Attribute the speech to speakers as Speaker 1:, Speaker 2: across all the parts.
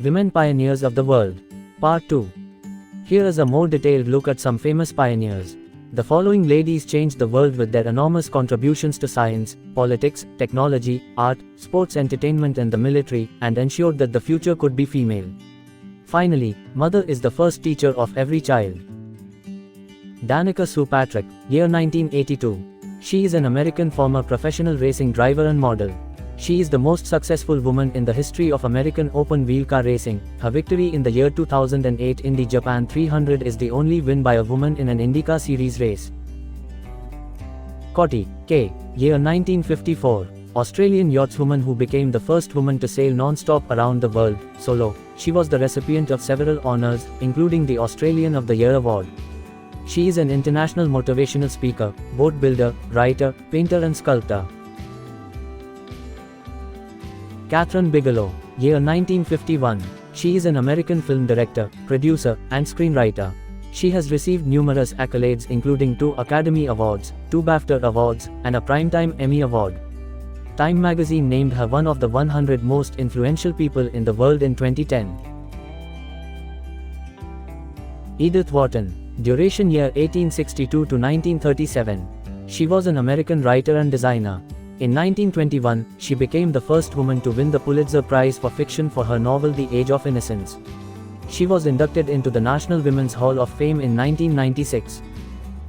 Speaker 1: Women Pioneers of the World. Part 2. Here is a more detailed look at some famous pioneers. The following ladies changed the world with their enormous contributions to science, politics, technology, art, sports, entertainment and the military, and ensured that the future could be female. Finally, mother is the first teacher of every child. Danica Sue Patrick, year 1982. She is an American former professional racing driver and model. She is the most successful woman in the history of American open wheel car racing. Her victory in the year 2008 Indy Japan 300 is the only win by a woman in an IndyCar Series race. Cottee K, year 1954. Australian yachtswoman who became the first woman to sail non-stop around the world, solo. She was the recipient of several honors, including the Australian of the Year award. She is an international motivational speaker, boat builder, writer, painter and sculptor. Kathryn Bigelow, year 1951. She is an American film director, producer, and screenwriter. She has received numerous accolades including 2 Academy Awards, 2 BAFTA Awards, and a Primetime Emmy Award. Time magazine named her one of the 100 most influential people in the world in 2010. Edith Wharton, duration year 1862 to 1937. She was an American writer and designer. In 1921, she became the first woman to win the Pulitzer Prize for Fiction for her novel The Age of Innocence. She was inducted into the National Women's Hall of Fame in 1996.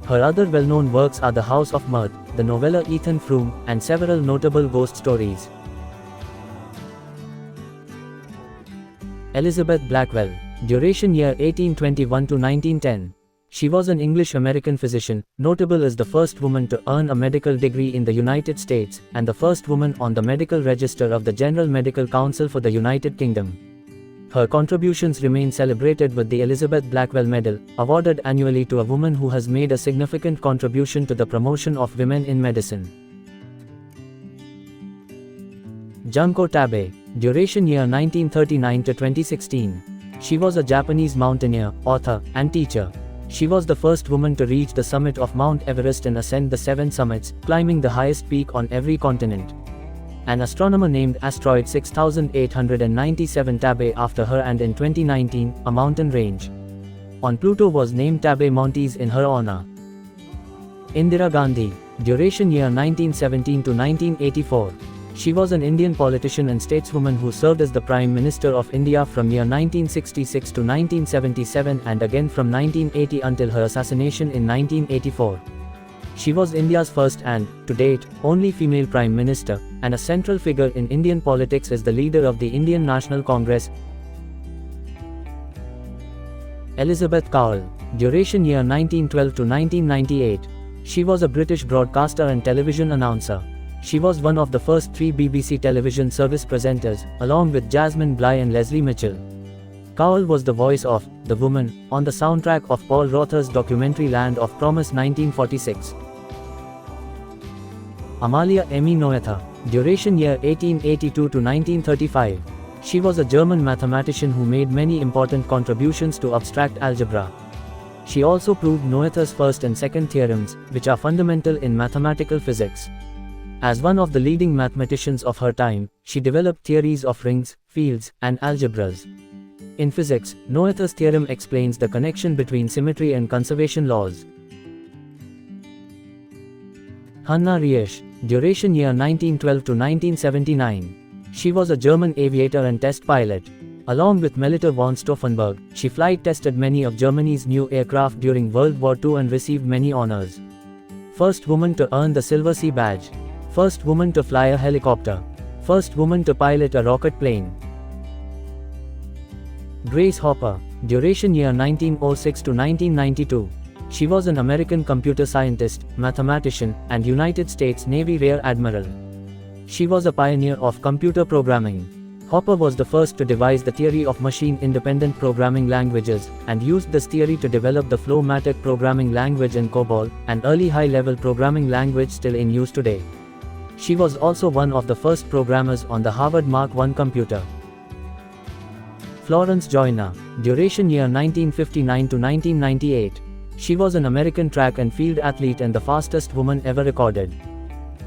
Speaker 1: Her other well-known works are The House of Mirth, the novella Ethan Frome, and several notable ghost stories. Elizabeth Blackwell, duration year 1821 to 1910. She was an English-American physician, notable as the first woman to earn a medical degree in the United States, and the first woman on the medical register of the General Medical Council for the United Kingdom. Her contributions remain celebrated with the Elizabeth Blackwell Medal, awarded annually to a woman who has made a significant contribution to the promotion of women in medicine. Junko Tabei, duration year 1939 to 2016. She was a Japanese mountaineer, author, and teacher. She was the first woman to reach the summit of Mount Everest and ascend the 7 summits, climbing the highest peak on every continent. An astronomer named asteroid 6897 Tabei after her, and in 2019, a mountain range on Pluto was named Tabei Mounties in her honor. Indira Gandhi, duration year 1917 to 1984. She was an Indian politician and stateswoman who served as the Prime Minister of India from year 1966 to 1977 and again from 1980 until her assassination in 1984. She was India's first and, to date, only female Prime Minister, and a central figure in Indian politics as the leader of the Indian National Congress. Elizabeth Cowell, duration year 1912 to 1998. She was a British broadcaster and television announcer. She was one of the first 3 BBC television service presenters, along with Jasmine Bligh and Leslie Mitchell. Cowell was the voice of The Woman on the soundtrack of Paul Rother's documentary Land of Promise 1946. Amalia Emmy Noether, duration year 1882 to 1935. She was a German mathematician who made many important contributions to abstract algebra. She also proved Noether's first and second theorems, which are fundamental in mathematical physics. As one of the leading mathematicians of her time, she developed theories of rings, fields, and algebras. In physics, Noether's theorem explains the connection between symmetry and conservation laws. Hanna Riesch, duration year 1912 to 1979. She was a German aviator and test pilot. Along with Melita von Stauffenberg, she flight tested many of Germany's new aircraft during World War II and received many honors. First woman to earn the Silver Sea Badge. First woman to fly a helicopter. First woman to pilot a rocket plane. Grace Hopper, duration year 1906 to 1992. She was an American computer scientist, mathematician, and United States Navy Rear Admiral. She was a pioneer of computer programming. Hopper was the first to devise the theory of machine-independent programming languages, and used this theory to develop the Flow-Matic programming language in COBOL, an early high-level programming language still in use today. She was also one of the first programmers on the Harvard Mark I computer. Florence Joyner, duration year 1959 to 1998. She was an American track and field athlete and the fastest woman ever recorded.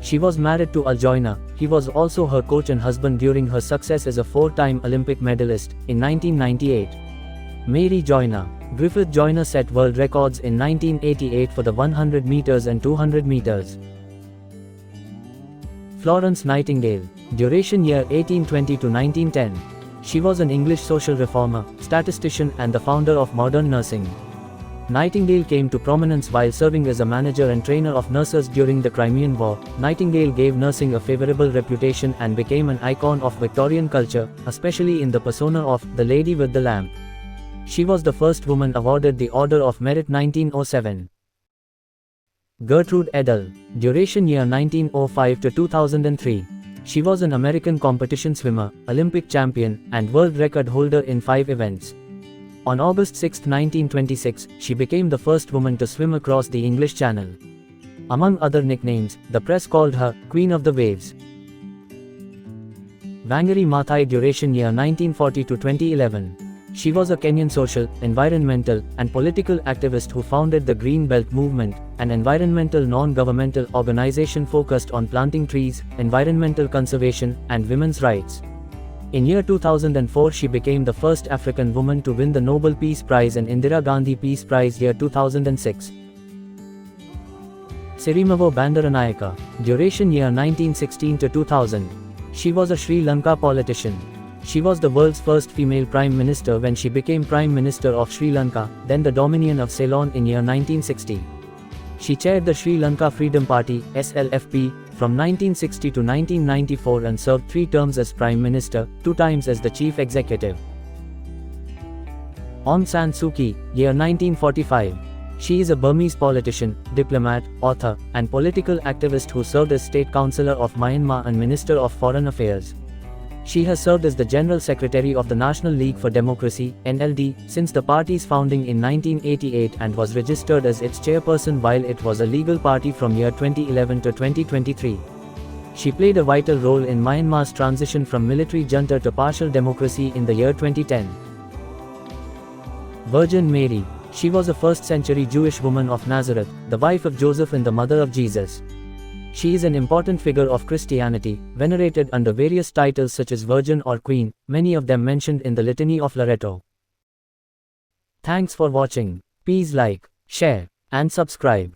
Speaker 1: She was married to Al Joyner, He was also her coach and husband during her success as a four-time Olympic medalist in 1998. Mary Joyner. Griffith Joyner set world records in 1988 for the 100 meters and 200 meters. Florence Nightingale. Duration year 1820 to 1910. She was an English social reformer, statistician and the founder of modern nursing. Nightingale came to prominence while serving as a manager and trainer of nurses during the Crimean War. Nightingale gave nursing a favorable reputation and became an icon of Victorian culture, especially in the persona of the Lady with the Lamp. She was the first woman awarded the Order of Merit 1907. Gertrude Edel. Duration year 1905 to 2003. She was an American competition swimmer, Olympic champion, and world record holder in 5 events. On August 6, 1926, she became the first woman to swim across the English Channel. Among other nicknames, the press called her Queen of the Waves. Wangari Maathai. Duration year 1940 to 2011. She was a Kenyan social, environmental, and political activist who founded the Green Belt Movement, an environmental non-governmental organization focused on planting trees, environmental conservation, and women's rights. In year 2004 she became the first African woman to win the Nobel Peace Prize and Indira Gandhi Peace Prize year 2006. Sirimavo Bandaranaike. Duration year 1916 to 2000. She was a Sri Lanka politician. She was the world's first female prime minister when she became Prime Minister of Sri Lanka, then the Dominion of Ceylon in year 1960. She chaired the Sri Lanka Freedom Party (SLFP) from 1960 to 1994 and served 3 terms as Prime Minister, 2 times as the Chief Executive. Aung San Suu Kyi, year 1945. She is a Burmese politician, diplomat, author, and political activist who served as State Councillor of Myanmar and Minister of Foreign Affairs. She has served as the General Secretary of the National League for Democracy (NLD) since the party's founding in 1988 and was registered as its chairperson while it was a legal party from year 2011 to 2023. She played a vital role in Myanmar's transition from military junta to partial democracy in the year 2010. Virgin Mary. She was a first-century Jewish woman of Nazareth, the wife of Joseph and the mother of Jesus. She is an important figure of Christianity, venerated under various titles such as Virgin or Queen, many of them mentioned in the Litany of Loreto. Thanks for watching. Please like, share, and subscribe.